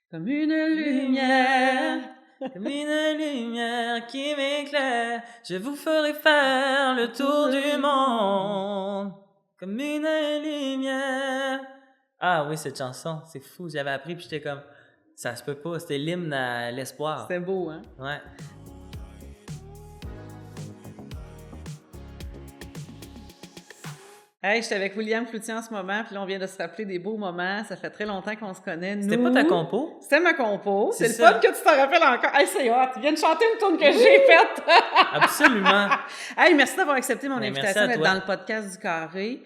Comme une lumière, comme une lumière qui m'éclaire, je vous ferai faire le tour du monde. Comme une lumière. Ah oui, cette chanson, c'est fou. J'avais appris puis j'étais comme, ça se peut pas. C'était l'hymne à l'espoir. C'était beau, hein? Ouais. Hey, j'étais avec William Cloutier en ce moment, puis là, on vient de se rappeler des beaux moments. Ça fait très longtemps qu'on se connaît. C'était pas ta compo? C'était ma compo. C'est le ça. fun que tu t'en rappelles encore. Hey, c'est hot. Tu viens de chanter une tune que j'ai faite. Absolument. Hey, merci d'avoir accepté mon Mais invitation merci à d'être toi. dans le podcast du Carré.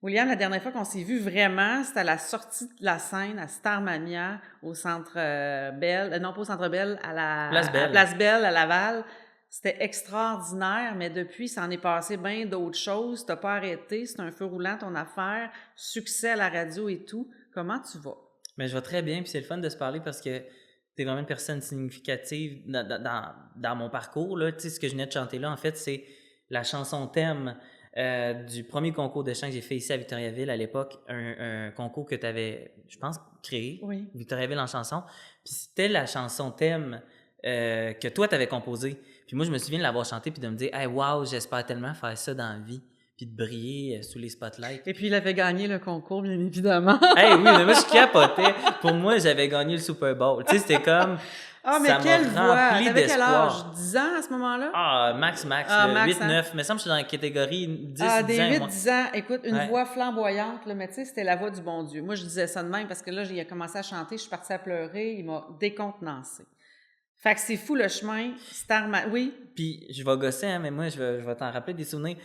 William, la dernière fois qu'on s'est vu vraiment, c'était à la sortie de la scène à Starmania au Centre Bell. Non, pas au Centre Bell, à la Place Belle à Laval. C'était extraordinaire, mais depuis, ça en est passé bien d'autres choses. T'as pas arrêté, c'est un feu roulant ton affaire, succès à la radio et tout. Comment tu vas? Mais je vais très bien, puis c'est le fun de se parler parce que t'es vraiment une personne significative dans mon parcours. Là. Tu sais, ce que je venais de chanter là, en fait, c'est la chanson thème du premier concours de chant que j'ai fait ici à Victoriaville à l'époque, un concours que tu avais, je pense, créé, Oui. Victoriaville en chanson. Puis c'était la chanson thème que toi, tu avais composée. Puis moi, je me souviens de l'avoir chantée puis de me dire « Hey, wow, j'espère tellement faire ça dans la vie. » Puis de briller sous les spotlights. Et puis, il avait gagné le concours, bien évidemment. Hey, oui, mais moi, je capotais. Pour moi, j'avais gagné le Super Bowl. Tu sais, c'était comme... Ah, mais ça quelle m'a voix! rempli T'avais quel âge? d'espoir. 10 ans à ce moment-là? Ah, max, Ah, max, 8, 9. Il me semble que je suis dans la catégorie 10, Ah, 10 des ans. 8, moi. 10 ans. Écoute, une Ouais. voix flamboyante, là, mais tu sais, c'était la voix du bon Dieu. Moi, je disais ça de même parce que là, il a commencé à chanter, je suis partie à pleurer, il m'a décontenancée. Fait que c'est fou le chemin. Oui? Puis, je vais gosser, hein, mais moi, je vais t'en rappeler des souvenirs.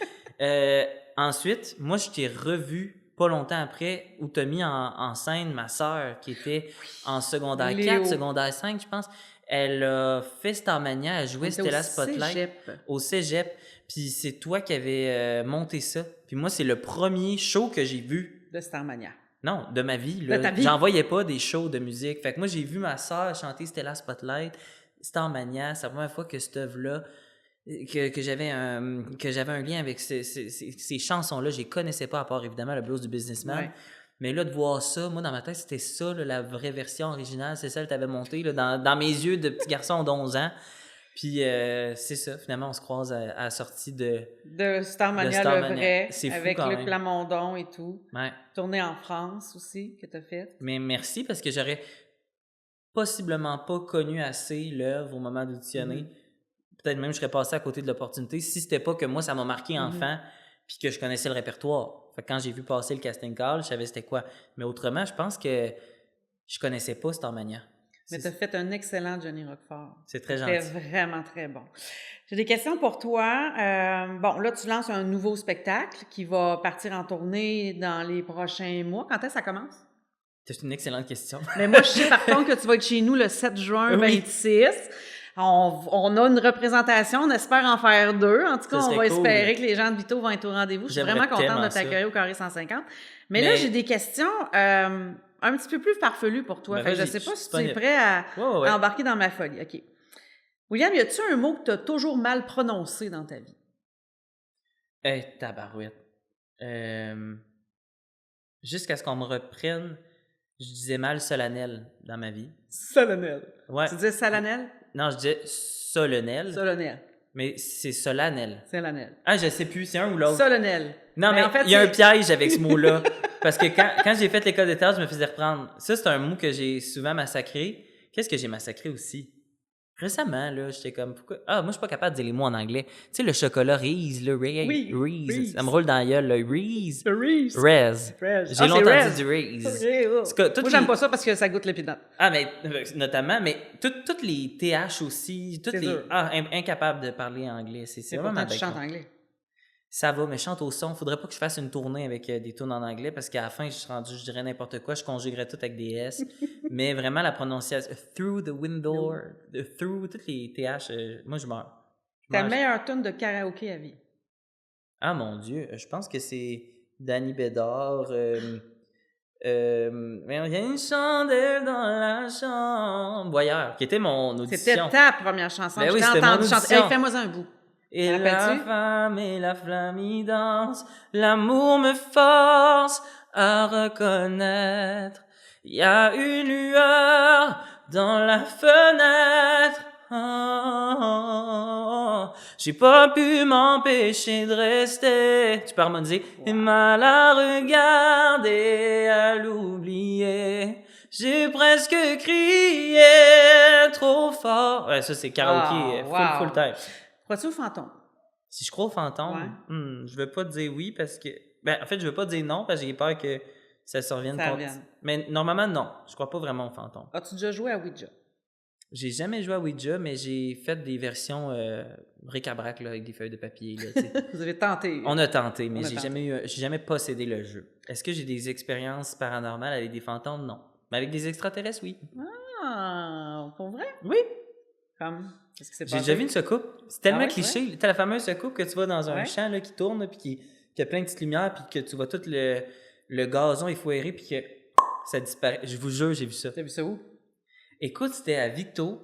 Ensuite, moi, je t'ai revu pas longtemps après où t'as mis en scène ma sœur qui était en secondaire Léo. 4, secondaire 5, je pense. Elle a fait Starmania, elle jouait Stella Spotlight au cégep. Puis c'est toi qui avais monté ça. Puis moi, c'est le premier show que j'ai vu. De Starmania. Non, de ma vie. De ta vie. J'en voyais pas des shows de musique. Fait que moi, j'ai vu ma sœur chanter Stella Spotlight, Starmania. C'est la première fois que cette œuvre-là, que j'avais un lien avec ces chansons-là. Je les connaissais pas, à part évidemment le blues du businessman. Ouais. Mais là, de voir ça, moi, dans ma tête, c'était ça, là, la vraie version originale. C'est celle que tu avais montée là, dans mes yeux de petit garçon d'11 ans. Puis c'est ça, finalement, on se croise à la sortie de Starmania, le vrai, c'est fou avec quand Luc même. Plamondon et tout. Ouais. Tournée en France aussi, que tu as faite. Mais merci, parce que j'aurais possiblement pas connu assez l'œuvre au moment d'auditionner. Peut-être même je serais passé à côté de l'opportunité si c'était pas que moi, ça m'a marqué enfant puis que je connaissais le répertoire. Fait que quand j'ai vu passer le casting call, je savais c'était quoi. Mais autrement, je pense que je connaissais pas Starmania. Mais tu as fait un excellent Johnny Roquefort. C'est très gentil. C'était vraiment très bon. J'ai des questions pour toi. Bon, là, tu lances un nouveau spectacle qui va partir en tournée dans les prochains mois. Quand est-ce que ça commence? C'est une excellente question. Mais moi, je sais par contre que tu vas être chez nous le 7 juin 26. On a une représentation, on espère en faire 2. En tout cas, on va espérer que les gens de Vito vont être au rendez-vous. Je suis vraiment contente de t'accueillir au Carré 150. Mais là, j'ai des questions un petit peu plus farfelues pour toi. Fait que je sais pas si tu es prêt à embarquer dans ma folie. OK. William, y a-tu un mot que tu as toujours mal prononcé dans ta vie? Tabarouette. Jusqu'à ce qu'on me reprenne, je disais mal solennel dans ma vie. Solennel. Ouais. Tu disais solennel? Non, je disais solennel. Solennel. Mais c'est solennel. Solennel. Ah, je sais plus, c'est un ou l'autre. Solennel. Non, mais en fait, il y a un piège avec ce mot-là. Parce que quand j'ai fait l'école de théâtre, je me faisais reprendre. Ça, c'est un mot que j'ai souvent massacré. Qu'est-ce que j'ai massacré aussi? Récemment, là, j'étais comme, pourquoi? Ah, moi, je suis pas capable de dire les mots en anglais. Tu sais, le chocolat Reese, le Reese. Ça me roule dans la gueule, le Reese. Le Reese. Reese. J'ai longtemps dit du Reese. Moi, j'aime pas ça parce que ça goûte l'épinette. Ah, mais notamment, mais toutes les TH aussi, toutes les... Ah, incapable de parler anglais. C'est vraiment tu chantes anglais. Ça va, mais je chante au son. Faudrait pas que je fasse une tournée avec des tunes en anglais parce qu'à la fin, je dirais n'importe quoi. Je conjuguerais tout avec des S. Mais vraiment, la prononciation, through the window, through, toutes les TH, moi, je meurs. Ta meilleure tune de karaoké à vie? Ah, mon Dieu. Je pense que c'est Danny Bédard. Mais il y a une chandelle dans la chambre. Voyeur, qui était mon audition. C'était ta première chanson. Ben je oui, t'ai entendu chanter. Hey, fais-moi un bout. Et la femme et la flamme y dansent, l'amour me force à reconnaître. Il y a une lueur dans la fenêtre. Oh, j'ai pas pu m'empêcher de rester. Tu peux harmoniser. Et mal à regarder, à l'oublier. J'ai presque crié trop fort. Ouais, ça c'est karaoké, full time. Crois-tu au fantôme? Si je crois au fantôme, je veux pas te dire oui parce que... Ben, en fait, je veux pas te dire non parce que j'ai peur que ça se revienne contre... Mais normalement, non. Je crois pas vraiment au fantôme. As-tu déjà joué à Ouija? J'ai jamais joué à Ouija, mais j'ai fait des versions bric-à-brac là, avec des feuilles de papier. Là, Vous avez tenté? On a tenté, mais j'ai jamais possédé le jeu. Est-ce que j'ai des expériences paranormales avec des fantômes? Non. Mais avec des extraterrestres, oui. Ah, pour vrai? Oui. Comme? Qu'est-ce qui s'est passé? J'ai déjà vu une secoupe. C'est tellement cliché. Ouais? T'as la fameuse secoupe que tu vois dans un champ là, qui tourne, puis qui a plein de petites lumières, puis que tu vois tout le gazon effoiré, puis que ça disparaît. Je vous jure, j'ai vu ça. T'as vu ça où? Écoute, c'était à Victo.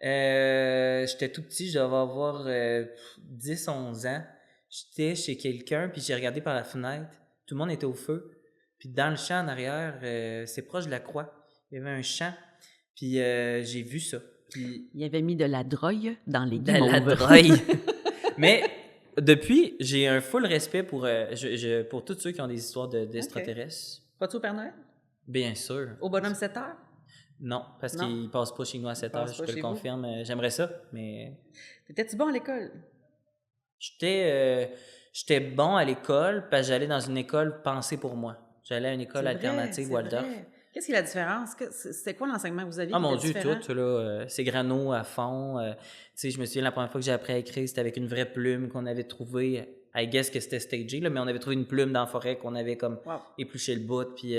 J'étais tout petit, je devais avoir 10-11 ans. J'étais chez quelqu'un, puis j'ai regardé par la fenêtre. Tout le monde était au feu. Puis dans le champ en arrière, c'est proche de la croix. Il y avait un champ, puis j'ai vu ça. Puis... Il avait mis de la drogue dans les guimauves. De la drogue! Mais depuis, j'ai un full respect pour tous ceux qui ont des histoires d'extraterrestres. Pas-tu au Père Noël? Bien sûr. Au bonhomme 7 heures? Non, parce qu'il ne passe pas chez nous à 7 heures, je te le confirme. J'aimerais ça, mais... T'étais-tu bon à l'école? J'étais bon à l'école parce que j'allais dans une école pensée pour moi. J'allais à une école alternative Waldorf. Qu'est-ce qui est la différence? C'était quoi l'enseignement que vous aviez? Ah mon Dieu, tout, là, c'est grano à fond. Tu sais, je me souviens, la première fois que j'ai appris à écrire, c'était avec une vraie plume qu'on avait trouvée. I guess que c'était stagé, là, mais on avait trouvé une plume dans la forêt qu'on avait comme épluché le bout, puis...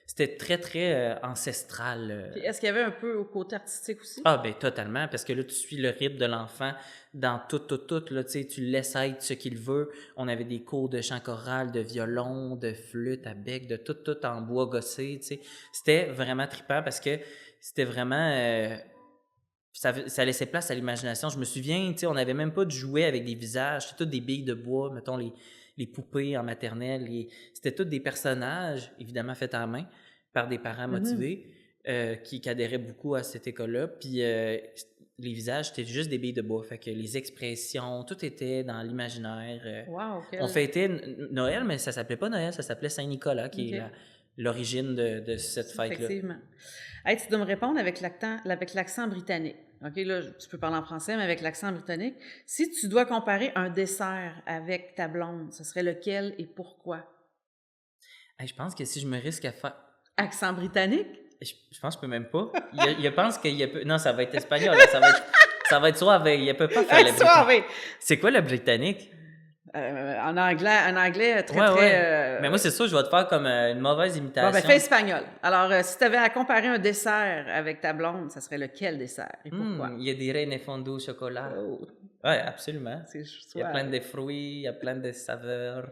c'était très, très ancestral. Puis est-ce qu'il y avait un peu au côté artistique aussi? Ah, bien, totalement, parce que là, tu suis le rythme de l'enfant dans tout, là, tu sais, tu le laisses être ce qu'il veut. On avait des cours de chant choral, de violon, de flûte à bec, de tout en bois gossé, tu sais. C'était vraiment trippant parce que c'était vraiment... ça laissait place à l'imagination. Je me souviens, tu sais, on n'avait même pas de jouets avec des visages. C'était toutes des billes de bois, mettons les poupées en maternelle. C'était tous des personnages, évidemment faits à la main, par des parents motivés, qui adhéraient beaucoup à cette école-là. Puis les visages, c'était juste des billes de bois. Fait que les expressions, tout était dans l'imaginaire. On fêtait Noël, mais ça s'appelait pas Noël, ça s'appelait Saint-Nicolas, qui est l'origine de cette fête-là. Effectivement. Hey, tu dois me répondre avec l'accent britannique. OK, là, tu peux parler en français, mais avec l'accent britannique. Si tu dois comparer un dessert avec ta blonde, ce serait lequel et pourquoi? Hey, je pense que si je me risque à faire... Accent britannique? Je pense que je peux même pas. Je pense qu'il y a... Non, ça va être espagnol. Ça va être suave. Il peut pas faire le britannique. C'est quoi le britannique? En anglais très... Mais moi, c'est ça, je vais te faire comme une mauvaise imitation. Bon, ben, fais espagnol. Alors, si tu avais à comparer un dessert avec ta blonde, ça serait lequel dessert et pourquoi? Il y a des reines fondue au chocolat. Oh. Oui, absolument. Il y a plein de fruits, il y a plein de saveurs.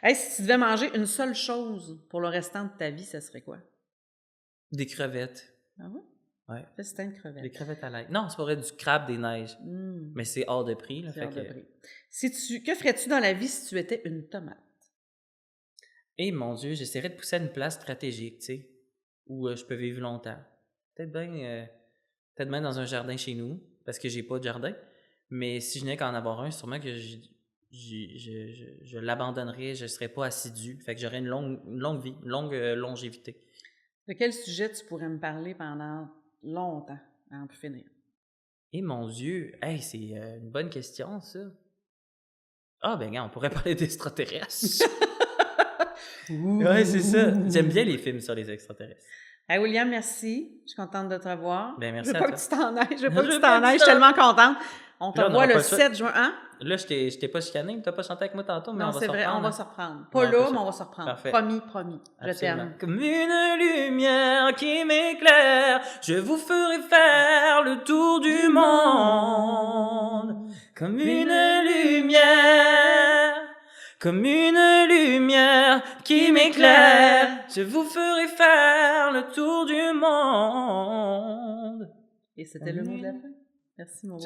Hey, si tu devais manger une seule chose pour le restant de ta vie, ça serait quoi? Des crevettes. Ah oui? Ouais. C'est une crevette. Des crevettes à l'ail. Non, c'est pas du crabe des neiges. Mais c'est hors de prix. Là, c'est hors de prix. Que ferais-tu dans la vie si tu étais une tomate? Eh mon Dieu, j'essaierais de pousser à une place stratégique, tu sais, où je peux vivre longtemps. Peut-être bien dans un jardin chez nous, parce que j'ai pas de jardin. Mais si je n'ai qu'à en avoir un, sûrement que je l'abandonnerais, je serais pas assidu. Fait que j'aurais une longue vie, une longue longévité. De quel sujet tu pourrais me parler pendant longtemps, à en plus finir? Eh mon Dieu! Hey, c'est une bonne question, ça. Ah, ben, gars, on pourrait parler d'extraterrestres. Ouais, c'est ça. J'aime bien les films sur les extraterrestres. Hey, William, merci. Je suis contente de te revoir. Ben, merci à toi. Je veux pas que tu t'en ailles. Je suis tellement contente. On te voit le 7 juin. Hein? Là, je t'ai pas chicané, mais tu n'as pas chanté avec moi tantôt, mais non, on va se reprendre. Non, c'est vrai, on va se reprendre. Pas là, mais on va se reprendre. Parfait. Promis. Je t'aime. Comme une lumière qui m'éclaire, je vous ferai faire le tour du monde. Comme une lumière qui m'éclaire, je vous ferai faire le tour du monde. Et c'était le mot de la fin. Merci, mon beau.